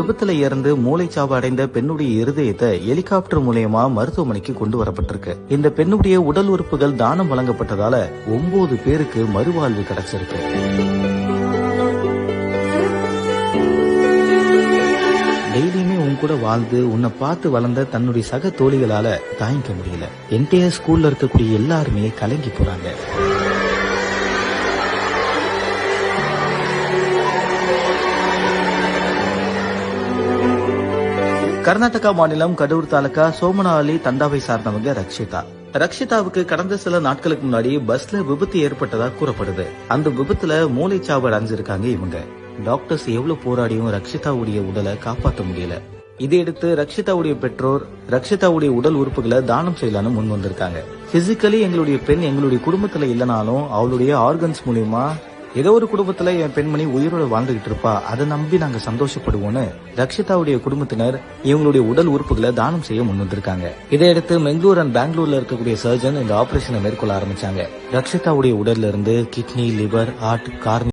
விபத்துல இறந்து மூளைச்சாவு அடைந்த பெண்ணுடைய இருதயத்தை ஹெலிகாப்டர் மூலமா மருத்துவமனைக்கு கொண்டு வரப்பட்டிருக்கு. இந்த பெண்ணுடைய உடல் உறுப்புகள் தானம் வழங்கப்பட்டதால 9 பேருக்கு மறுவாழ்வு கிடைச்சிருக்கு. டெய்லியுமே உன் கூட வாழ்ந்து உன்னை பார்த்து வளர்ந்த தன்னுடைய சக தோழிகளால தாங்கிக்க முடியல. என்டையர் ஸ்கூல்ல இருக்கக்கூடிய எல்லாருமே கலங்கி போறாங்க. கர்நாடகா மாநிலம் கடூர் தாலுகா சோமனாவளி தண்டாவை சார்ந்தவங்க ரக்ஷிதாவுக்கு கடந்த சில நாட்களுக்கு முன்னாடி பஸ்ல விபத்து ஏற்பட்டதா கூறப்படுது. அந்த விபத்துல மூளைச்சாவு அடைஞ்சிருக்காங்க இவங்க. டாக்டர்ஸ் எவ்வளவு போராடியும் ரக்ஷிதாவுடைய உடலை காப்பாற்ற முடியல. இதையடுத்து ரக்ஷிதாவுடைய பெற்றோர் ரக்ஷிதாவுடைய உடல் உறுப்புகளை தானம் செய்யலான்னு முன் வந்திருக்காங்க. பிசிக்கலி எங்களுடைய பெண் எங்களுடைய குடும்பத்துல இல்லைனாலும் அவளுடைய ஆர்கன்ஸ் மூலியமா ஏதோ ஒரு குடும்பத்துல என் பெண்மணி உயிரோட வாழ்ந்துகிட்டு இருப்பா, அதை நம்பி நாங்க சந்தோஷப்படுவோம்னு ரக்ஷிதாவுடைய குடும்பத்தினர் இவங்களுடைய உடல் உறுப்புகளை தானம் செய்ய முன் வந்திருக்காங்க. இதையடுத்து பெங்களூர் அண்ட் பெங்களூர்ல இருக்கக்கூடிய சர்ஜன் இந்த ஆபரேஷனை மேற்கொள்ள ஆரம்பிச்சாங்க. ரக்ஷிதாவுடைய உடல்ல இருந்து கிட்னி, லிவர், ஹார்ட், கார்னி